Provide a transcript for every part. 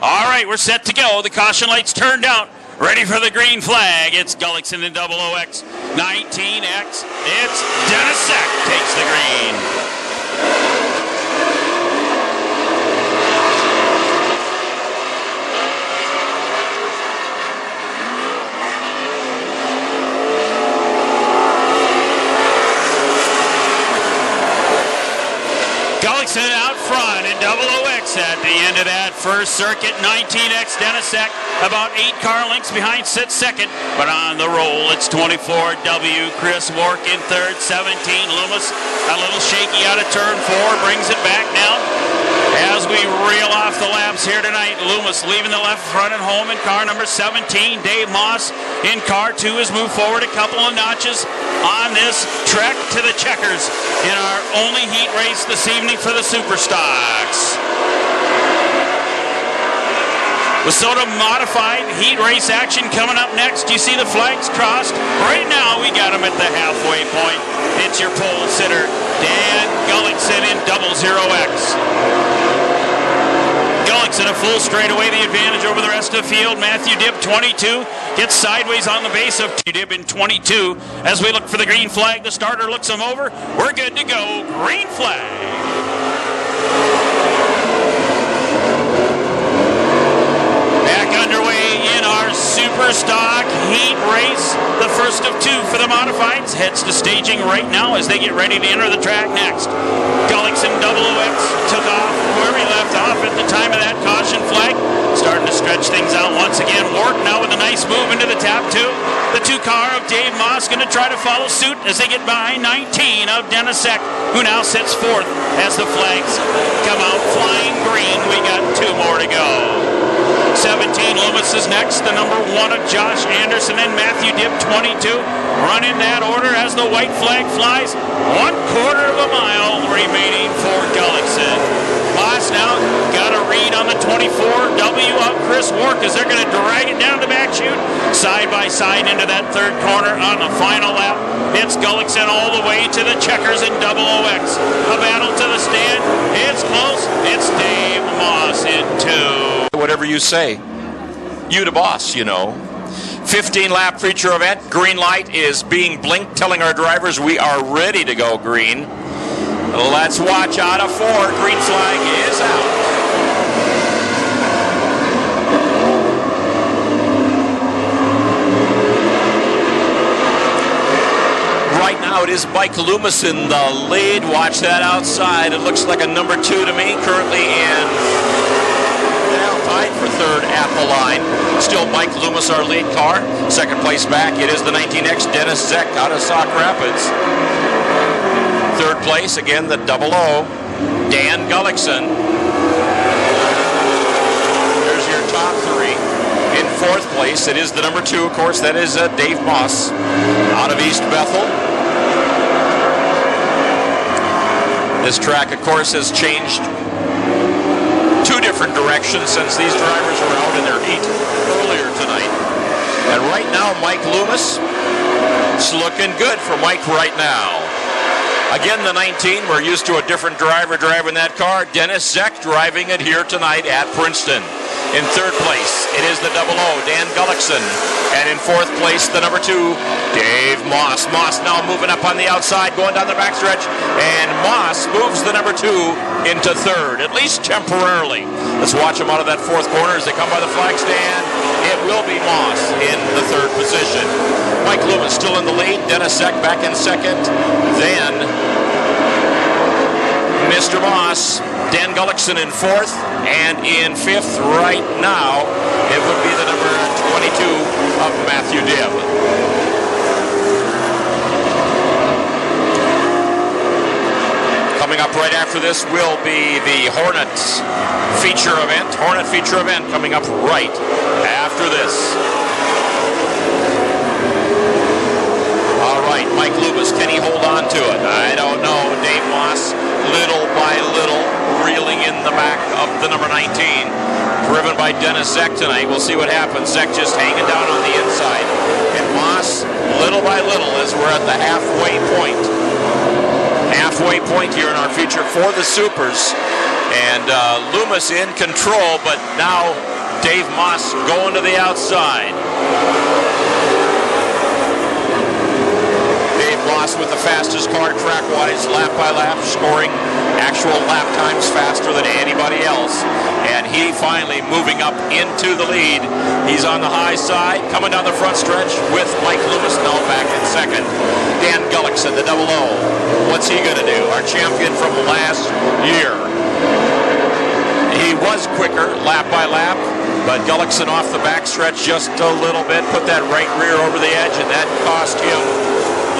All right, we're set to go. The caution lights turned out. Ready for the green flag. It's Gullickson in 00X. 19X. It's Denisek takes the green. Gullickson out front in 00X at the end of that first circuit. 19X Denisek about 8 car lengths behind sits second, but on the roll it's 24W Chris Wark in third. 17 Loomis a little shaky out of turn 4, brings it back now. As we reel off the laps here tonight, Loomis leaving the left front and home in car number 17. Dave Moss in car 2 has moved forward a couple of notches on this trek to the checkers in our only heat race this evening for the Superstocks. WISSOTA modified heat race action coming up next. You see the flags crossed. Right now we got them at the halfway point. It's your pole sitter, Dan Gullickson in 00X. Gullickson a full straightaway, the advantage over the rest of the field. Matthew Dibb 22 gets sideways on the base of Dibb in 22. As we look for the green flag, the starter looks him over. We're good to go. Green flag. Back underway in our Superstock heat race. The first of 2 for the modifieds heads to staging right now as they get ready to enter the track next. Gullickson 00X took off where he left off at the time of that caution flag. Starting to stretch things out once again. Wark now with a nice move into the tap 2. The 2 car of Dave Moss going to try to follow suit as they get behind 19 of Denisek, who now sits 4th as the flags come out flying green. We got 2 more to go. 17 Loomis is next, the number 1 of Josh Anderson, and Matthew Dibb 22. Run in that order as the white flag flies. 1/4 of a mile remaining for Gullickson. Moss now got a read on the 24W of Chris Wark as they're going to drag it down the back chute. Side by side into that 3rd corner on the final lap. It's Gullickson all the way to the checkers in 00X. A battle to the stand. It's close. It's Dave Moss in 2. Whatever you say. You the boss, you know. 15-lap feature event. Green light is being blinked, telling our drivers we are ready to go green. Let's watch out of 4. Green flag is out. Right now it is Mike Loomis in the lead. Watch that outside. It looks like a number 2 to me. Currently in tied for 3rd at the line. Still Mike Loomis, our lead car. 2nd place back, it is the 19X Denisek out of Sauk Rapids. 3rd place, again, the 00, Dan Gullickson. There's your top 3. In 4th place, it is the number 2, of course, that is Dave Moss out of East Bethel. This track, of course, has changed 2 different directions since these drivers were out in their heat earlier tonight. And right now, Mike Loomis, it's looking good for Mike right now. Again, the 19, we're used to a different driver driving that car. Denisek driving it here tonight at Princeton. In 3rd place, it is the 00, Dan Gullickson. And in 4th place, the number 2, Dave Moss. Moss now moving up on the outside, going down the backstretch. And Moss moves the number 2 into 3rd, at least temporarily. Let's watch him out of that 4th corner as they come by the flag stand. It will be Moss in the 3rd position. Mike Loomis still in the lead. Denisek back in 2nd. Then Mr. Moss, Dan Gullickson in 4th, and in 5th right now, it would be the number 22 of Matthew Dibb. Coming up right after this will be the Hornet feature event coming up right after this. All right, Mike Loomis, can he hold on to it? I don't know. Dave Moss, little by little, reeling in the back of the number 19. Driven by Denisek tonight. We'll see what happens. Zek just hanging down on the inside. And Moss, little by little, as we're at the halfway point. halfway point here in our feature for the Supers. And Loomis in control, but now Dave Moss going to the outside. Dave Moss with the fastest car track-wise, lap by lap, scoring actual lap times faster than anybody else. And he finally moving up into the lead. He's on the high side, coming down the front stretch with Mike Loomis now back in second. Dan Gullickson, the double O. What's he going to do? Our champion from last year. He was quicker lap by lap, but Gullickson off the backstretch just a little bit, put that right rear over the edge, and that cost him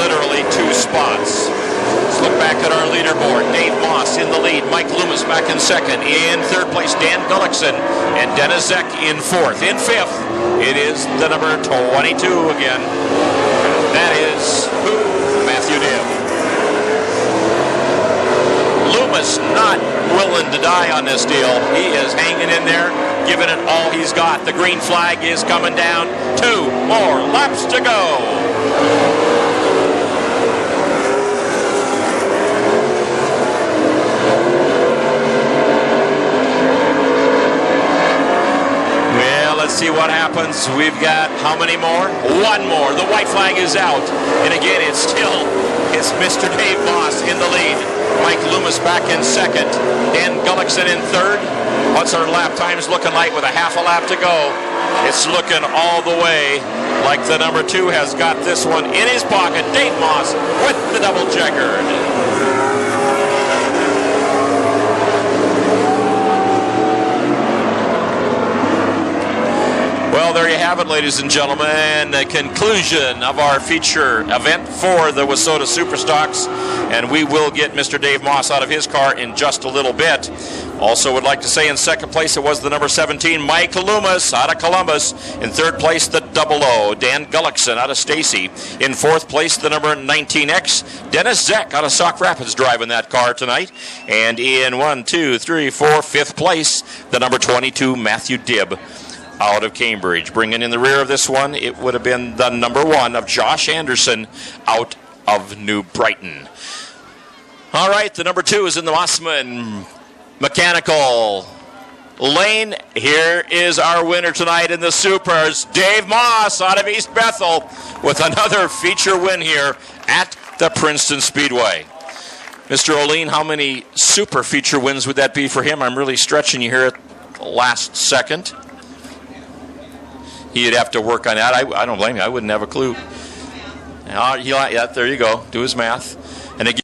literally 2 spots. Let's look back at our leaderboard. Dave Moss in the lead, Mike Loomis back in second. In third place, Dan Gullickson, and Dennis Zeck in fourth. In fifth, it is the number 22 again. That is Matthew Dibb. Loomis not willing to die on this deal. He is hanging in there, giving it all he's got. The green flag is coming down. 2 more laps to go. Let's see what happens. We've got how many more? 1 more. The white flag is out. And again, it's Mr. Dave Moss in the lead. Mike Loomis back in second. Dan Gullickson in third. What's our lap times looking like with a half a lap to go? It's looking all the way like the number 2 has got this one in his pocket. Dave Moss with the double checkered. Well, there you have it, ladies and gentlemen. The conclusion of our feature event for the WISSOTA Superstocks. And we will get Mr. Dave Moss out of his car in just a little bit. Also would like to say in second place it was the number 17, Mike Loomis out of Columbus. In third place, the double O, Dan Gullickson out of Stacy. In fourth place, the number 19X, Dennis Zeck out of Sauk Rapids driving that car tonight. And in 1, 2, 3, 4, fifth place, the number 22, Matthew Dibb out of Cambridge. Bringing in the rear of this one, it would have been the number 1 of Josh Anderson out of New Brighton. All right, the number 2 is in the Mossman Mechanical Lane. Here is our winner tonight in the Supers, Dave Moss out of East Bethel with another feature win here at the Princeton Speedway. Mr. O'Lean, how many super feature wins would that be for him? I'm really stretching you here at the last second. He'd have to work on that. I don't blame you. I wouldn't have a clue. Yeah, there you go. Do his math.